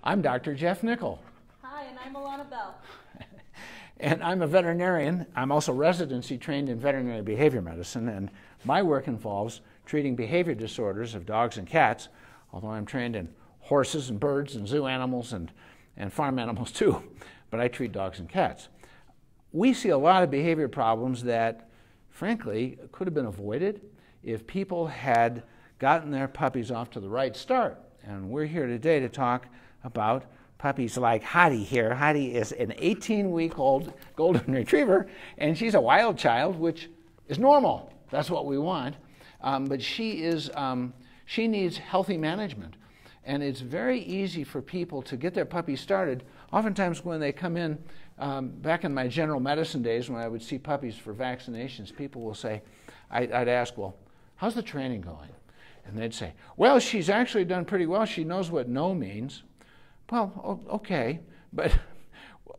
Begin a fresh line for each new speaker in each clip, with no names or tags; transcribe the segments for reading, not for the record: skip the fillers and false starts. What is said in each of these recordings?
I'm Dr. Jeff Nichol.
Hi, and I'm Alana Bell.
And I'm a veterinarian. I'm also residency trained in veterinary behavior medicine, and my work involves treating behavior disorders of dogs and cats, although I'm trained in horses and birds and zoo animals and farm animals too, but I treat dogs and cats. We see a lot of behavior problems that, frankly, could have been avoided if people had gotten their puppies off to the right start. And we're here today to talk about puppies like Hottie here. Hottie is an 18-week-old golden retriever, and she's a wild child, which is normal. That's what we want. But she needs healthy management. And it's very easy for people to get their puppies started. Oftentimes when they come in, back in my general medicine days when I would see puppies for vaccinations, people will say, I'd ask, well, how's the training going? And they'd say, well, she's actually done pretty well. She knows what no means. Well, okay, but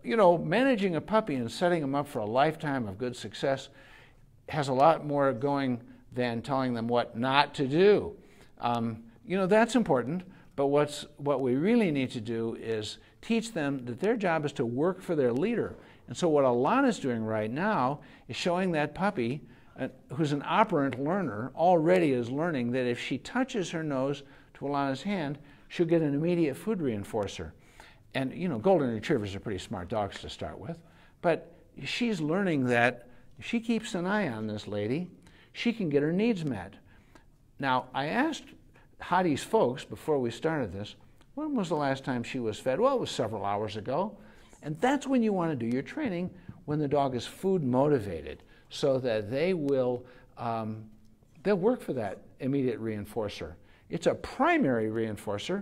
you know, managing a puppy and setting them up for a lifetime of good success has a lot more going than telling them what not to do. You know, that's important, but what we really need to do is teach them that their job is to work for their leader. And so what Alana's doing right now is showing that puppy, who's an operant learner, already is learning that if she touches her nose to Alana's hand, she'll get an immediate food reinforcer. And you know, golden retrievers are pretty smart dogs to start with, but she's learning that if she keeps an eye on this lady, she can get her needs met. Now, I asked Hottie's folks before we started this, when was the last time she was fed? Well, it was several hours ago. And that's when you want to do your training, when the dog is food motivated, so that they will, they'll work for that immediate reinforcer. It's a primary reinforcer.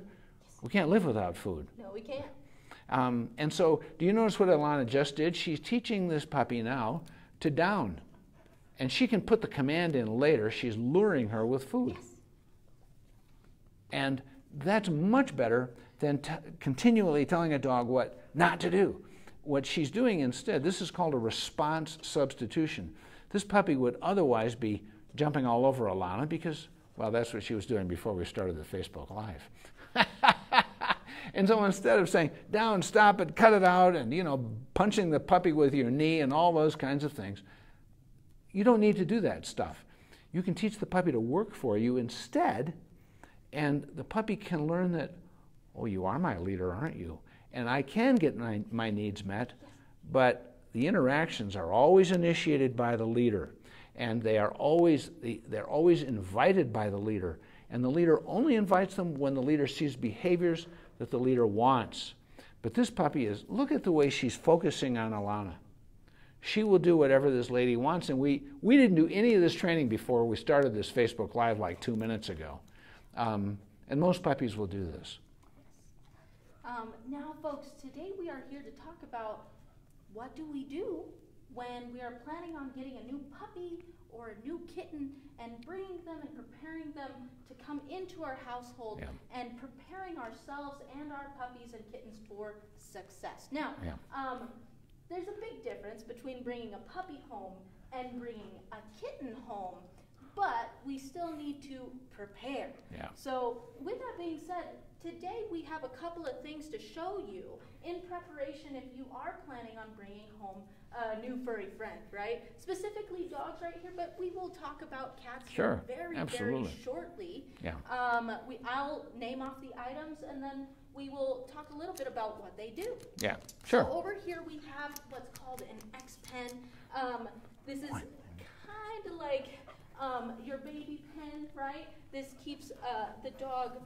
We can't live without food.
No, we can't.
And so, do you notice what Alana just did? She's teaching this puppy now to down. And she can put the command in later. She's luring her with food.
Yes.
And that's much better than continually telling a dog what not to do. What she's doing instead, this is called a response substitution. This puppy would otherwise be jumping all over Alana because, well, that's what she was doing before we started the Facebook Live. And so instead of saying, down, stop it, cut it out, and, you know, punching the puppy with your knee and all those kinds of things, you don't need to do that stuff. You can teach the puppy to work for you instead, and the puppy can learn that, oh, you are my leader, aren't you? And I can get my needs met, but the interactions are always initiated by the leader. And they're always invited by the leader. And the leader only invites them when the leader sees behaviors that the leader wants. But this puppy is, look at the way she's focusing on Alana. She will do whatever this lady wants. And we didn't do any of this training before we started this Facebook Live like 2 minutes ago. And most puppies will do this.
Now, folks, today we are here to talk about what do we do when we are planning on getting a new puppy or a new kitten and bringing them and preparing them to come into our household and preparing ourselves and our puppies and kittens for success. Now, there's a big difference between bringing a puppy home and bringing a kitten home, but we still need to prepare. So with that being said, today we have a couple of things to show you in preparation if you are planning on bringing home a new furry friend, right? Specifically dogs right here, but we will talk about cats very shortly. I'll name off the items and then we will talk a little bit about what they do. So over here we have what's called an X-pen. This is kind of like your baby pen, right? This keeps the dog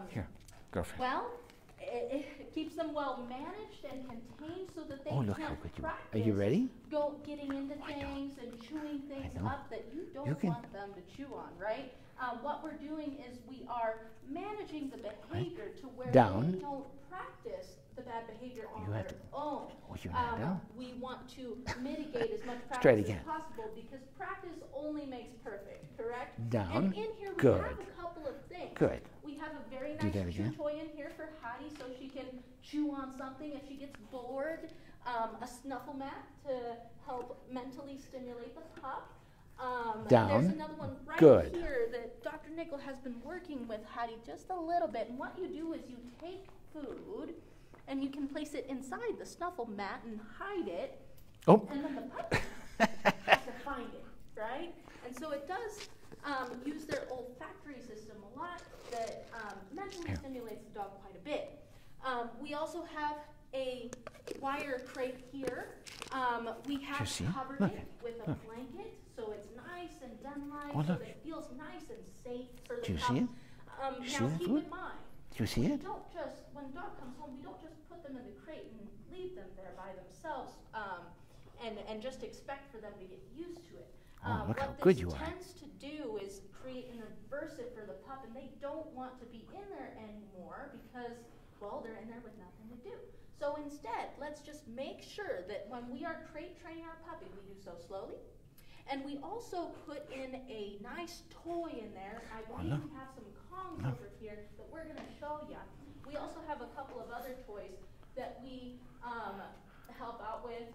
Here, girlfriend.
well. It keeps them well managed and contained so that they can practice
Are you ready?
getting into things and chewing things up that you don't want them to chew on, right? What we're doing is we are managing the behavior to where they don't practice the bad behavior on their own. We want to mitigate as much practice as possible because practice only makes perfect, correct? And in here we have a couple of things. We have a very nice chew toy in here for Hottie so she can chew on something if she gets bored. A snuffle mat to help mentally stimulate the pup. There's another one right here that Dr. Nichol has been working with Hottie just a little bit. And what you do is you take food, and you can place it inside the snuffle mat and hide it, and then the puppy has to find it, right? And so it does use their olfactory system a lot that mentally stimulates the dog quite a bit. We also have a wire crate here. We have covered it with a blanket, so it's nice and den-like, so that it feels nice and safe for the pup. Now keep in mind, we don't just, when a dog comes home, we don't just put them in the crate and leave them there by themselves and just expect for them to get used to it.
Look how
what
good
this
you are.
tends to do is create an aversive for the pup, and they don't want to be in there anymore because, well, they're in there with nothing to do. So instead, let's just make sure that when we are crate training our puppy, we do so slowly. And we also put in a nice toy in there. I believe we have some Kongs over here that we're going to show you. We also have a couple of other toys that we help out with.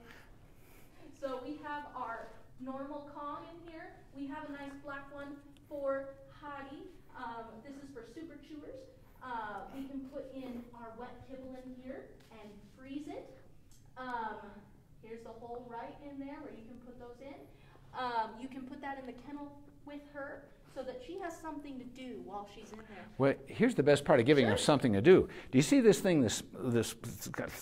So we have our normal Kong in here. We have a nice black one for Hottie. This is for super chewers. We can put in our wet kibble in here and freeze it. Here's the hole right in there where you can put those in. You can put that in the kennel with her so that she has something to do while she's in there.
Well, here's the best part of giving them something to do. Do you see this thing, this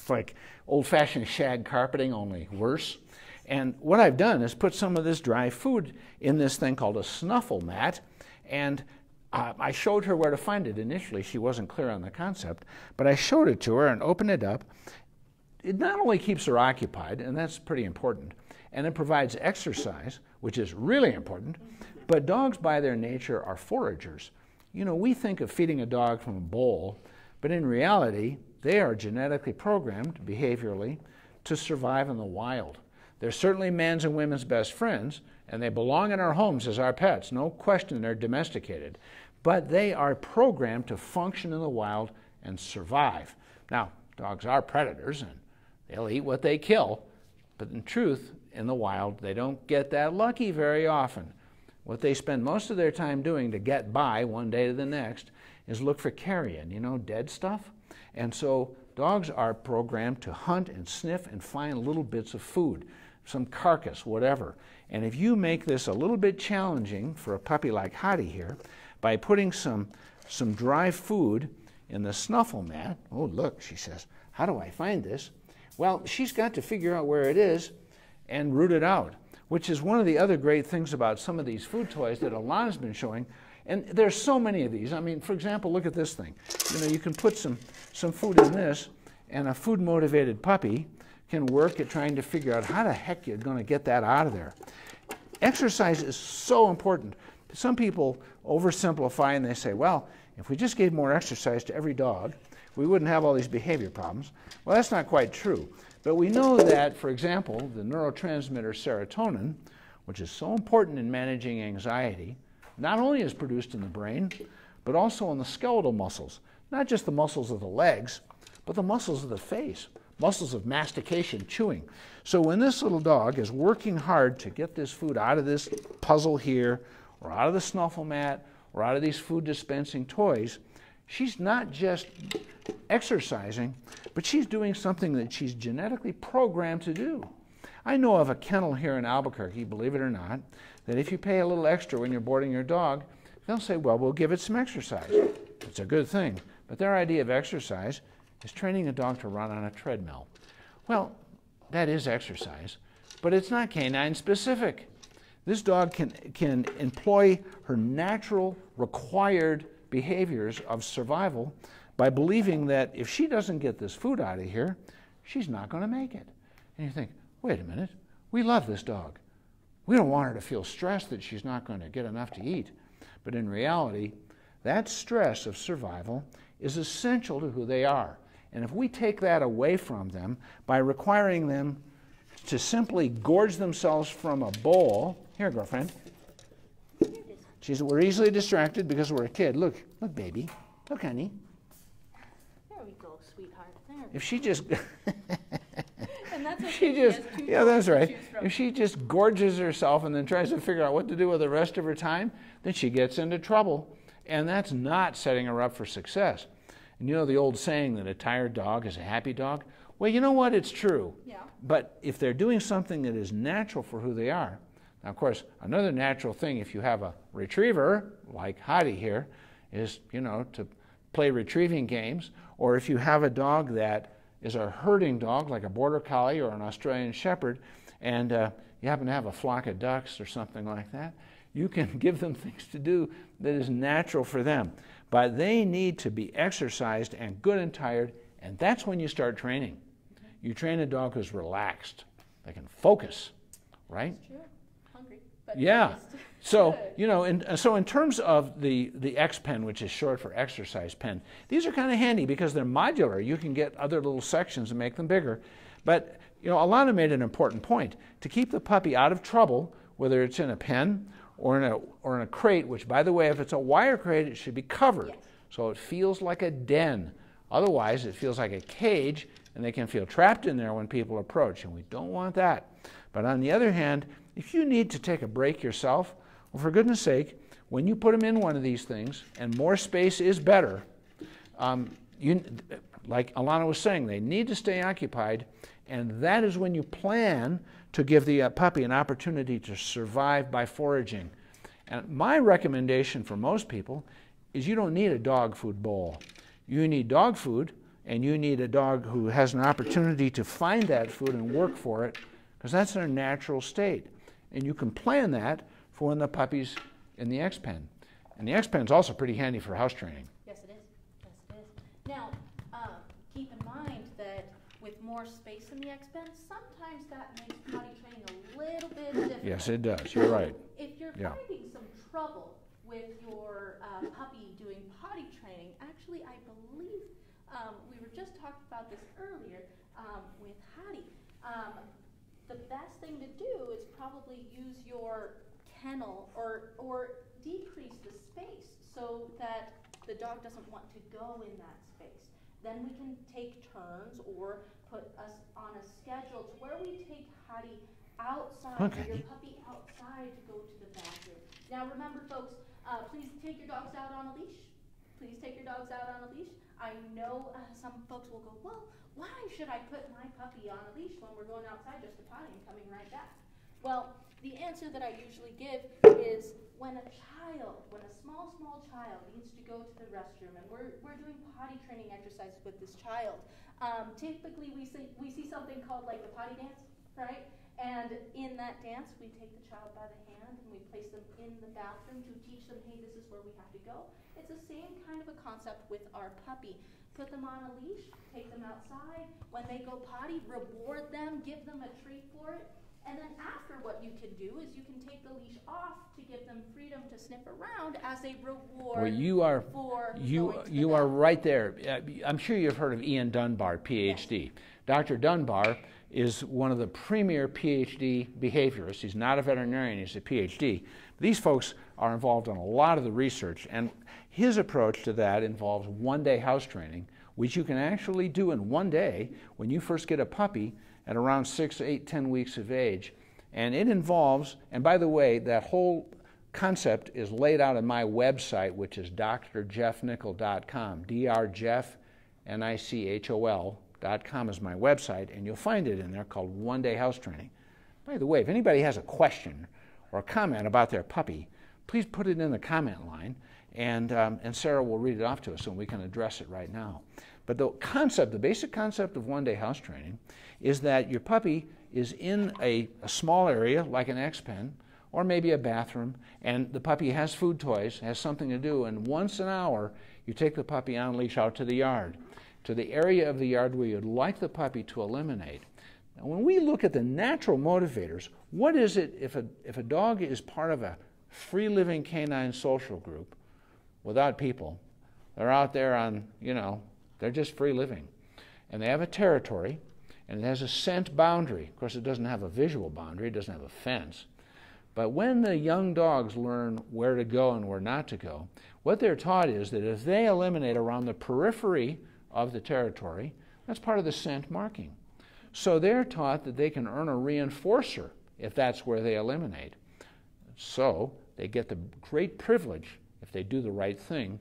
like old-fashioned shag carpeting, only worse? And what I've done is put some of this dry food in this thing called a snuffle mat, and I showed her where to find it. Initially, she wasn't clear on the concept, but I showed it to her and opened it up. It not only keeps her occupied, and that's pretty important, and it provides exercise, which is really important, but dogs by their nature are foragers. You know, we think of feeding a dog from a bowl, but in reality, they are genetically programmed behaviorally to survive in the wild. They're certainly men's and women's best friends, and they belong in our homes as our pets. No question they're domesticated. But they are programmed to function in the wild and survive. Now, dogs are predators, and they'll eat what they kill. But in truth, in the wild, they don't get that lucky very often. What they spend most of their time doing to get by one day to the next is look for carrion, you know, dead stuff. And so dogs are programmed to hunt and sniff and find little bits of food, some carcass, whatever. And if you make this a little bit challenging for a puppy like Hottie here, by putting some dry food in the snuffle mat, oh look, she says, how do I find this? Well, she's got to figure out where it is and root it out, which is one of the other great things about some of these food toys that Alana's been showing. And there's so many of these. I mean, for example, look at this thing. You know, you can put some food in this, and a food-motivated puppy can work at trying to figure out how the heck you're going to get that out of there. Exercise is so important. Some people oversimplify and they say, well, if we just gave more exercise to every dog, we wouldn't have all these behavior problems. Well, that's not quite true. But we know that, for example, the neurotransmitter serotonin, which is so important in managing anxiety, not only is produced in the brain, but also in the skeletal muscles. Not just the muscles of the legs, but the muscles of the face, muscles of mastication, chewing. So when this little dog is working hard to get this food out of this puzzle here, or out of the snuffle mat, or out of these food dispensing toys, she's not just exercising, but she's doing something that she's genetically programmed to do. I know of a kennel here in Albuquerque, believe it or not, that if you pay a little extra when you're boarding your dog, they'll say, well, we'll give it some exercise. It's a good thing. But their idea of exercise is training a dog to run on a treadmill. Well, that is exercise, but it's not canine specific. This dog can employ her natural required behaviors of survival by believing that if she doesn't get this food out of here, she's not going to make it. And you think, wait a minute, we love this dog. We don't want her to feel stressed that she's not going to get enough to eat. But in reality, that stress of survival is essential to who they are. And if we take that away from them by requiring them to simply gorge themselves from a bowl, here, girlfriend. We're easily distracted because we're a kid. Look, baby. Look, honey.
There we go, sweetheart. There.
If she just,
And that's okay.
she just, yeah, that's right. If she just gorges herself and then tries to figure out what to do with the rest of her time, then she gets into trouble, and that's not setting her up for success. And you know the old saying that a tired dog is a happy dog? Well, you know what? It's true.
Yeah.
But if they're doing something that is natural for who they are, now, of course, another natural thing if you have a retriever, like Hottie here, is, you know, to play retrieving games. Or if you have a dog that is a herding dog, like a Border Collie or an Australian Shepherd, and you happen to have a flock of ducks or something like that, you can give them things to do that is natural for them. But they need to be exercised and good and tired, and that's when you start training. You train a dog who's relaxed. They can focus, right?
That's true. Hungry, but
yeah.
focused.
So, you know, so in terms of the X pen, which is short for exercise pen, these are kind of handy because they're modular. You can get other little sections and make them bigger. But, you know, Alana made an important point. To keep the puppy out of trouble, whether it's in a pen or in a crate, which, by the way, if it's a wire crate, it should be covered.
Yes.
So it feels like a den. Otherwise, it feels like a cage, and they can feel trapped in there when people approach, and we don't want that. But on the other hand, if you need to take a break yourself, well, for goodness sake, when you put them in one of these things, and more space is better, like Alana was saying, they need to stay occupied, and that is when you plan to give the puppy an opportunity to survive by foraging. And my recommendation for most people is you don't need a dog food bowl. You need dog food, and you need a dog who has an opportunity to find that food and work for it, because that's their natural state. And you can plan that for when the puppy's in the X pen. And the X pen is also pretty handy for house training.
Yes, it is. Yes, it is. Now, keep in mind that with more space in the X pen, sometimes that makes potty training a little bit difficult.
Yes, it does. You're right.
If you're finding some trouble with your puppy doing potty training, actually, I believe we were just talking about this earlier with Hattie. The best thing to do is probably use your kennel or decrease the space so that the dog doesn't want to go in that space. Then we can take turns or put us on a schedule to where we take Hattie outside, or your puppy outside to go to the bathroom. Now remember, folks, please take your dogs out on a leash. Please take your dogs out on a leash. I know some folks will go, well, why should I put my puppy on a leash when we're going outside just to potty and coming right back? Well, the answer that I usually give is when a small child needs to go to the restroom and we're doing potty training exercises with this child, typically we see something called like the potty dance, right? And in that dance, we take the child by the hand and we place them in the bathroom to teach them, hey, this is where we have to go. It's the same kind of a concept with our puppy. Put them on a leash, take them outside. When they go potty, reward them, give them a treat for it. And then after, what you can do is you can take the leash off to give them freedom to sniff around as a reward.
Well, you are right there. I'm sure you've heard of Ian Dunbar, PhD. Yes. Dr. Dunbar is one of the premier PhD behaviorists. He's not a veterinarian, he's a PhD. These folks are involved in a lot of the research, and his approach to that involves one-day house training, which you can actually do in one day when you first get a puppy at around 6, 8, 10 weeks of age. And it involves, and by the way, that whole concept is laid out on my website, which is drjeffnichol.com, drjeffnichol.com is my website, and you'll find it in there called One Day House Training. By the way, if anybody has a question or a comment about their puppy, please put it in the comment line, and Sarah will read it off to us and we can address it right now. But the basic concept of one-day house training is that your puppy is in a small area like an X pen or maybe a bathroom, and the puppy has food toys, has something to do, and once an hour you take the puppy on leash out to the yard, to the area of the yard where you'd like the puppy to eliminate. Now, when we look at the natural motivators, what is it if a dog is part of a free-living canine social group without people? They're out there on, they're just free-living. And they have a territory, and it has a scent boundary. Of course, it doesn't have a visual boundary. It doesn't have a fence. But when the young dogs learn where to go and where not to go, what they're taught is that if they eliminate around the periphery of the territory, that's part of the scent marking. So they're taught that they can earn a reinforcer if that's where they eliminate. So they get the great privilege, if they do the right thing,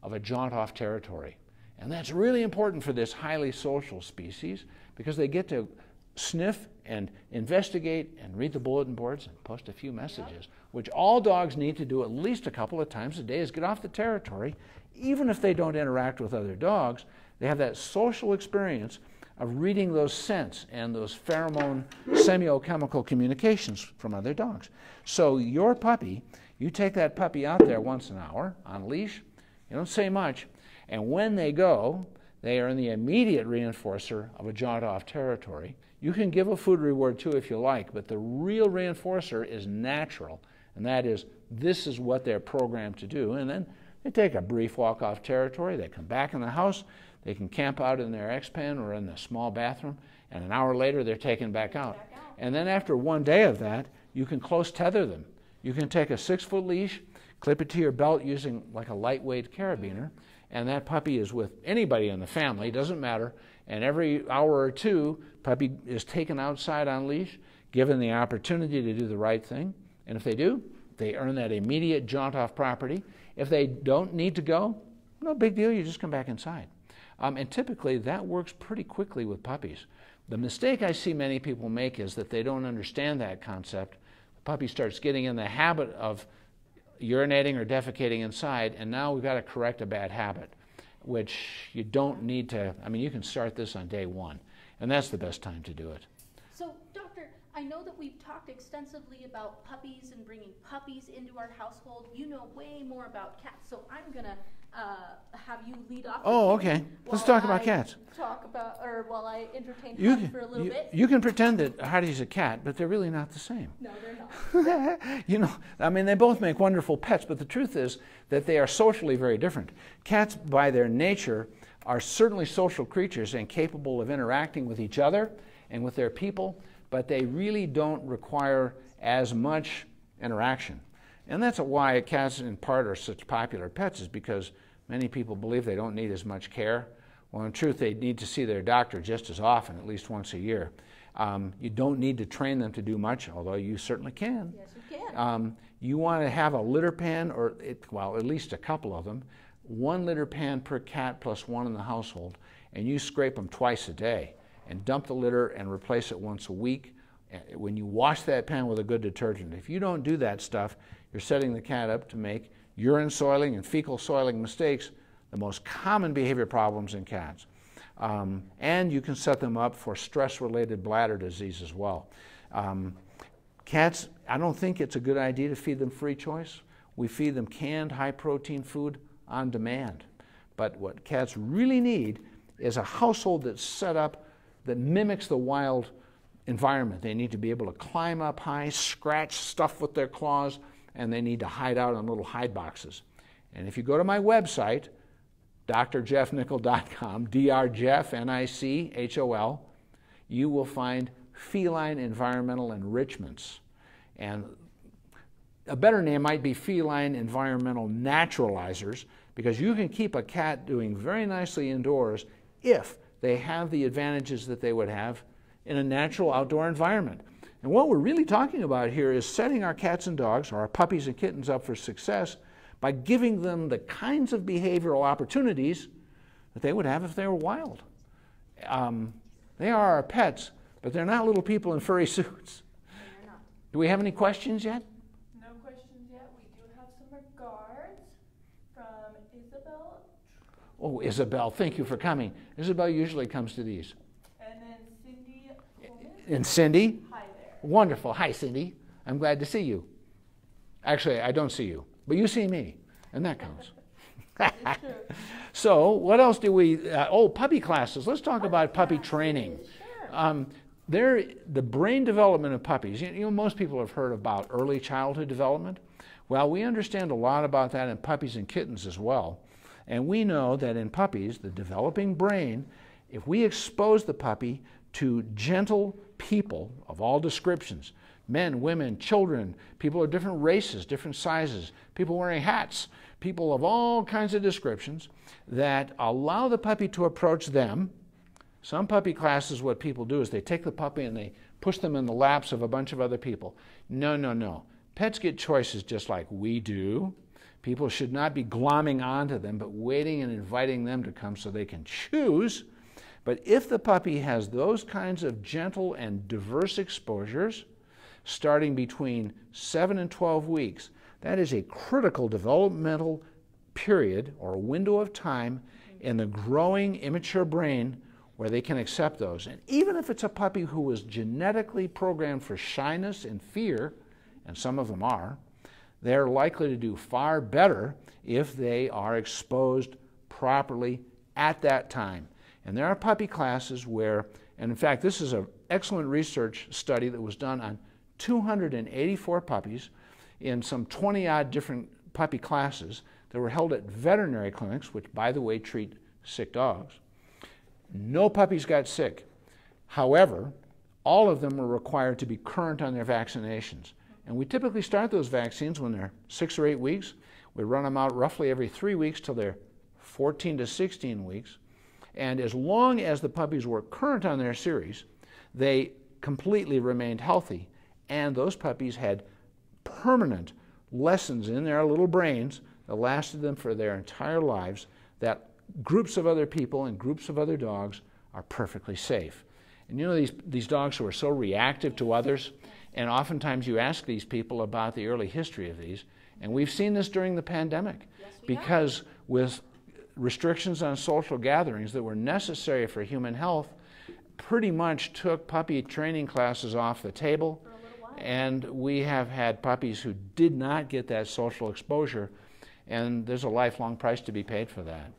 of a jaunt-off territory. And that's really important for this highly social species because they get to sniff and investigate and read the bulletin boards and post a few messages, which all dogs need to do at least a couple of times a day is get off the territory. Even if they don't interact with other dogs, they have that social experience of reading those scents and those pheromone semiochemical communications from other dogs. So your puppy, you take that puppy out there once an hour on leash, you don't say much, and when they go, they are in the immediate reinforcer of a jaunt off territory. You can give a food reward too if you like, but the real reinforcer is natural, and that is, this is what they're programmed to do. And then they take a brief walk off territory, they come back in the house, they can camp out in their X-pen or in the small bathroom, and an hour later they're taken back out. And then after one day of that, you can close tether them. You can take a 6-foot leash, clip it to your belt using like a lightweight carabiner, and that puppy is with anybody in the family, doesn't matter, and every hour or two, puppy is taken outside on leash, given the opportunity to do the right thing, and if they do, they earn that immediate jaunt off property. If they don't need to go, no big deal, you just come back inside. And typically that works pretty quickly with puppies. The mistake I see many people make is that they don't understand that concept. The puppy starts getting in the habit of urinating or defecating inside, and now we've got to correct a bad habit, which you don't need to. I mean, you can start this on day one, and that's the best time to do it.
So, Doctor, I know that we've talked extensively about puppies and bringing puppies into our household. You know way more about cats, so I'm going to have you lead off.
Oh, okay. Let's talk about cats.
While I entertain Hardy for a little bit.
You can pretend that Hardy's a cat, but they're really not the same.
No, they're not.
You know, I mean, they both make wonderful pets, but the truth is that they are socially very different. Cats, by their nature, are certainly social creatures and capable of interacting with each other and with their people, but they really don't require as much interaction. And that's why cats, in part, are such popular pets, is because many people believe they don't need as much care. Well, in truth, they need to see their doctor just as often, at least once a year. You don't need to train them to do much, although you certainly can.
Yes, you can.
You want to have a litter pan, or at least a couple of them, 1 litter pan per cat plus 1 in the household, and you scrape them twice a day and dump the litter and replace it once a week. When you wash that pan with a good detergent, if you don't do that stuff, you're setting the cat up to make urine soiling and fecal soiling mistakes, the most common behavior problems in cats. And you can set them up for stress-related bladder disease as well. Cats, I don't think it's a good idea to feed them free choice. We feed them canned, high-protein food on demand. But what cats really need is a household that's set up that mimics the wild environment. They need to be able to climb up high, scratch stuff with their claws, and they need to hide out in little hide boxes. And if you go to my website, drjeffnichol.com, drjeff, N-I-C-H-O-L, you will find feline environmental enrichments. And a better name might be feline environmental naturalizers, because you can keep a cat doing very nicely indoors if they have the advantages that they would have in a natural outdoor environment. And what we're really talking about here is setting our cats and dogs, or our puppies and kittens, up for success by giving them the kinds of behavioral opportunities that they would have if they were wild. They are our pets, but they're not little people in furry suits.
They're not.
Do we have any questions yet?
No questions yet. We do have some regards from Isabel.
Oh, Isabel, thank you for coming. Isabel usually comes to these.
And then Cindy Coleman.
And Cindy?
Hi there.
Wonderful. Hi, Cindy. I'm glad to see you. Actually, I don't see you, but you see me, and that counts.
It's true.
So what else do we, puppy classes. Let's talk about puppy training.
Sure.
The brain development of puppies, you know, most people have heard about early childhood development. Well, we understand a lot about that in puppies and kittens as well. And we know that in puppies, the developing brain, if we expose the puppy to gentle people of all descriptions, men, women, children, people of different races, different sizes, people wearing hats, people of all kinds of descriptions, that allow the puppy to approach them. Some puppy classes, what people do is they take the puppy and they push them in the laps of a bunch of other people. No, no, no. Pets get choices just like we do. People should not be glomming onto them, but waiting and inviting them to come so they can choose. But if the puppy has those kinds of gentle and diverse exposures, starting between 7 and 12 weeks, that is a critical developmental period or window of time in the growing immature brain where they can accept those. And even if it's a puppy who was genetically programmed for shyness and fear, and some of them are, they're likely to do far better if they are exposed properly at that time. And there are puppy classes where, and in fact, this is an excellent research study that was done on 284 puppies in some 20-odd different puppy classes that were held at veterinary clinics, which, by the way, treat sick dogs. No puppies got sick. However, all of them were required to be current on their vaccinations. And we typically start those vaccines when they're 6 or 8 weeks. We run them out roughly every 3 weeks till they're 14 to 16 weeks. And as long as the puppies were current on their series, they completely remained healthy. And those puppies had permanent lessons in their little brains that lasted them for their entire lives, that groups of other people and groups of other dogs are perfectly safe. And you know, these dogs who are so reactive to others, and oftentimes you ask these people about the early history of these, and we've seen this during the pandemic, because with restrictions on social gatherings that were necessary for human health, pretty much took puppy training classes off the table, and we have had puppies who did not get that social exposure, and there's a lifelong price to be paid for that.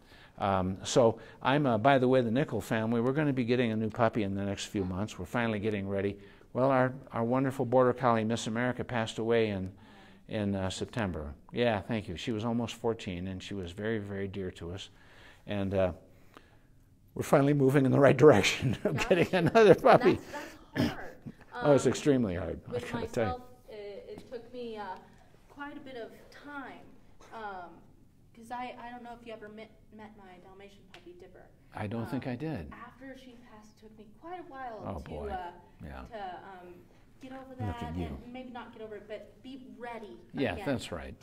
So I'm, by the way, the Nichol family, we're going to be getting a new puppy in the next few months. We're finally getting ready. Well, our wonderful Border Collie, Miss America, passed away in September. Yeah, thank you. She was almost 14, and she was very, very dear to us. And we're finally moving in the right direction of getting another puppy.
That's hard.
Oh, it's extremely hard.
With myself, it took me quite a bit of time. Because I don't know if you ever met my Dalmatian puppy, Dipper.
I don't think I did.
After she passed, it took me quite a while to get over that, and maybe not get over it, but be ready.
Yeah,
again
that's right.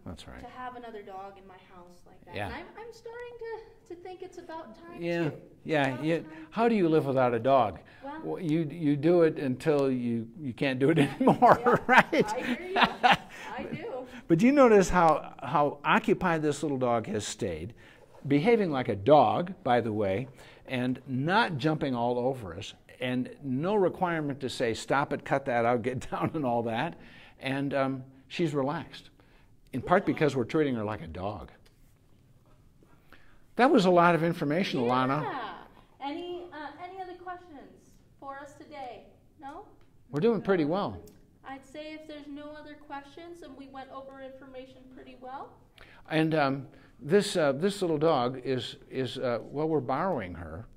That's right. To have another dog in my house like that.
Yeah.
And I'm starting to think it's about time.
Yeah,
too.
yeah. How do you live without a dog?
Well,
you do it until you can't do it anymore,
yeah,
right?
I hear you. I do.
But you notice how occupied this little dog has stayed, behaving like a dog, by the way, and not jumping all over us, and no requirement to say, stop it, cut that out, get down, and all that. And she's relaxed, in part because we're treating her like a dog. That was a lot of information, Alana.
Any other questions for us today? No?
We're doing pretty well.
I'd say if there's no other questions, and we went over information pretty well.
And this little dog is well, we're borrowing her.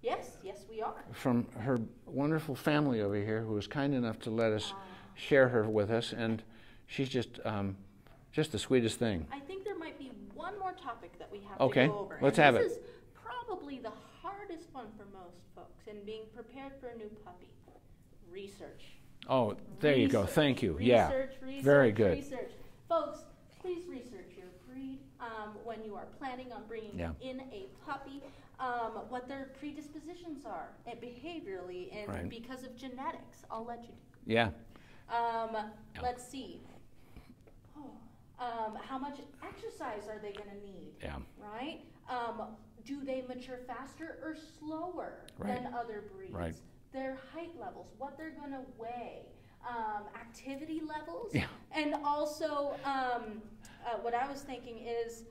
Yes, we are.
From her wonderful family over here, who was kind enough to let us share her with us, and she's just the sweetest thing.
I think there might be one more topic that we have to go over.
Let's have it.
This is probably the hardest one for most folks in being prepared for a new puppy. Research.
Oh, there you go. Thank you.
Research,
very good.
Research. Folks, please research your breed when you are planning on bringing in a puppy, what their predispositions are, and behaviorally, and because of genetics. I'll let you.
Yeah.
Let's see. How much exercise are they going to need?
Yeah.
Right? Do they mature faster or slower than other breeds?
Right.
Their height levels, what they're going to weigh, activity levels,
yeah.
And also what I was thinking is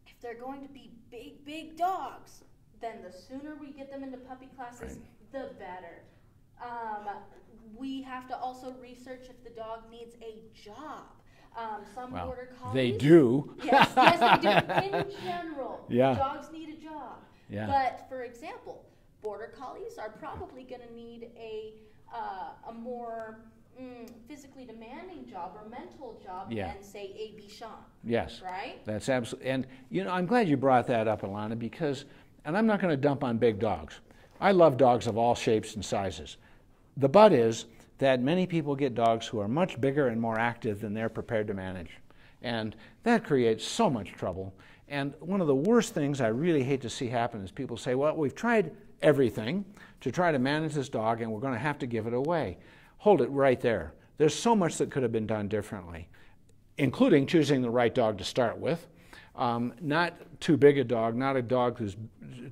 if they're going to be big dogs, then the sooner we get them into puppy classes, the better. We have to also research if the dog needs a job. Some border collies.
They do.
Yes, they do. In general, dogs need a job.
Yeah.
But for example, border collies are probably going to need a more physically demanding job or mental job than, say, a Bichon.
Yes.
Right?
That's absolutely. And, I'm glad you brought that up, Alana, because, and I'm not going to dump on big dogs. I love dogs of all shapes and sizes. The but is that many people get dogs who are much bigger and more active than they're prepared to manage. And that creates so much trouble. And one of the worst things I really hate to see happen is people say, well, we've tried everything to try to manage this dog and we're going to have to give it away. Hold it right there. There's so much that could have been done differently, including choosing the right dog to start with. Not too big a dog, not a dog who's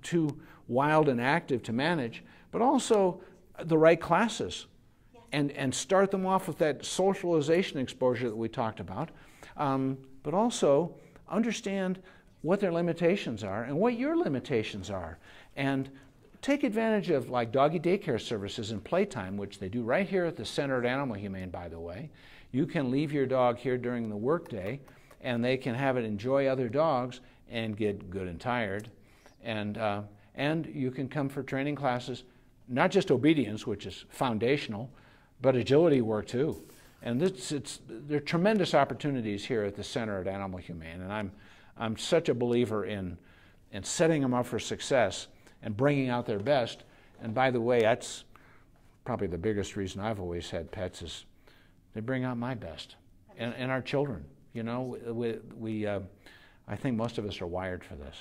too wild and active to manage, but also the right classes. Yes. And start them off with that socialization exposure that we talked about, but also understand what their limitations are and what your limitations are. And take advantage of like doggy daycare services and playtime, which they do right here at the Center at Animal Humane, by the way. You can leave your dog here during the workday, and they can have it enjoy other dogs and get good and tired. And you can come for training classes, not just obedience, which is foundational, but agility work too. And there are tremendous opportunities here at the Center at Animal Humane, and I'm such a believer in setting them up for success and bringing out their best. And by the way, that's probably the biggest reason I've always had pets is they bring out my best and our children. You know, I think most of us are wired for this.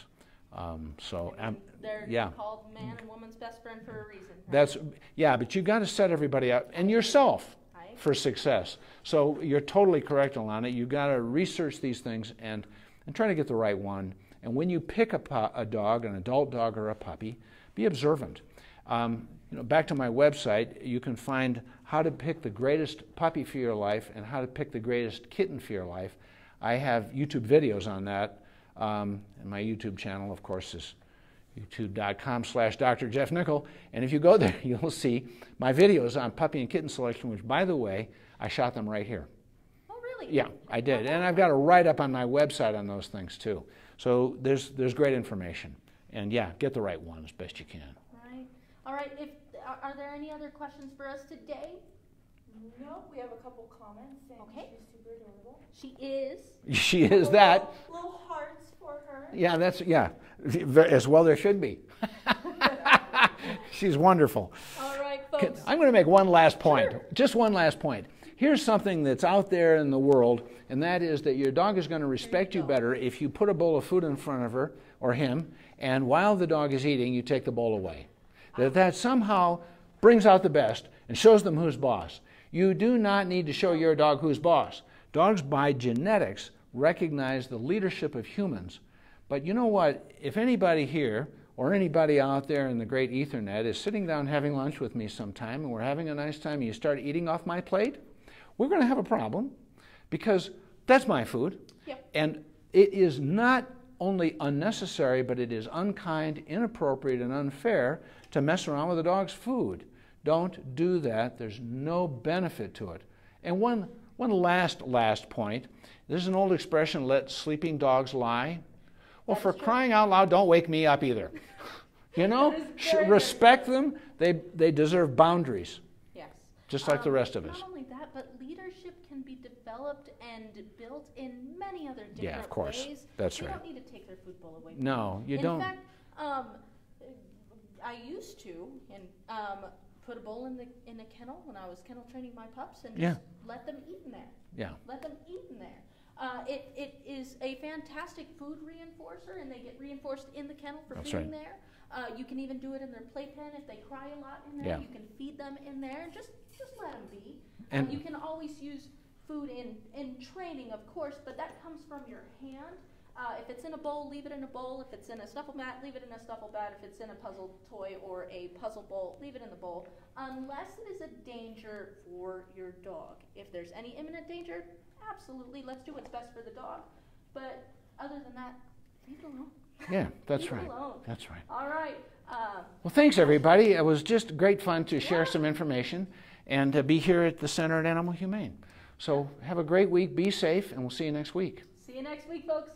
They're called man and woman's best friend for a reason. Right?
But you've got to set everybody up and yourself for success. So you're totally correct, Alana. You've got to research these things and try to get the right one. And when you pick a dog, an adult dog or a puppy, be observant. Back to my website, you can find how to pick the greatest puppy for your life and how to pick the greatest kitten for your life. I have YouTube videos on that. And my YouTube channel, of course, is youtube.com/Dr. Jeff Nichol. And if you go there, you'll see my videos on puppy and kitten selection, which, by the way, I shot them right here.
Oh, really?
Yeah, I did. And I've got a write-up on my website on those things, too. So there's great information. And, yeah, get the right one as best you can.
All right. Are there any other questions for us today?
No, we have a couple comments saying she's super adorable.
She is.
She is that.
Little hearts for her.
Yeah, as well there should be. She's wonderful.
All right, folks.
I'm going to make one last point. Sure. Just one last point. Here's something that's out there in the world, and that is that your dog is going to respect you better if you put a bowl of food in front of her or him, and while the dog is eating, you take the bowl away. That somehow brings out the best and shows them who's boss. You do not need to show your dog who's boss. Dogs, by genetics, recognize the leadership of humans. But you know what? If anybody here or anybody out there in the great Ethernet is sitting down having lunch with me sometime and we're having a nice time and you start eating off my plate, we're going to have a problem because that's my food.
Yep.
And it is not only unnecessary, but it is unkind, inappropriate, and unfair to mess around with a dog's food. Don't do that. There's no benefit to it. And one last point. There's an old expression, let sleeping dogs lie. Well, for crying out loud, don't wake me up either. You know, respect them. They deserve boundaries.
Yes.
Just like the rest of us.
Not only that, but leadership can be developed and built in many other different ways.
Yeah, of course. That's right.
You don't need to take their food bowl away from
No, you don't.
In fact, I used to put a bowl in a kennel when I was kennel training my pups and just let them eat in there.
Yeah.
Let them eat in there. It is a fantastic food reinforcer, and they get reinforced in the kennel for being there. You can even do it in their playpen if they cry a lot in there.
Yeah.
You can feed them in there. Just let them be.
And
you can always use food in training, of course, but that comes from your hand. If it's in a bowl, leave it in a bowl. If it's in a snuffle mat, leave it in a snuffle mat. If it's in a puzzle toy or a puzzle bowl, leave it in the bowl, unless it is a danger for your dog. If there's any imminent danger, absolutely, let's do what's best for the dog. But other than that, leave it alone.
Yeah, that's
leave
right.
It alone.
That's right.
All right.
Well, thanks, everybody. It was just great fun to share some information and to be here at the Center at Animal Humane. So have a great week. Be safe, and we'll see you next week.
See you next week, folks.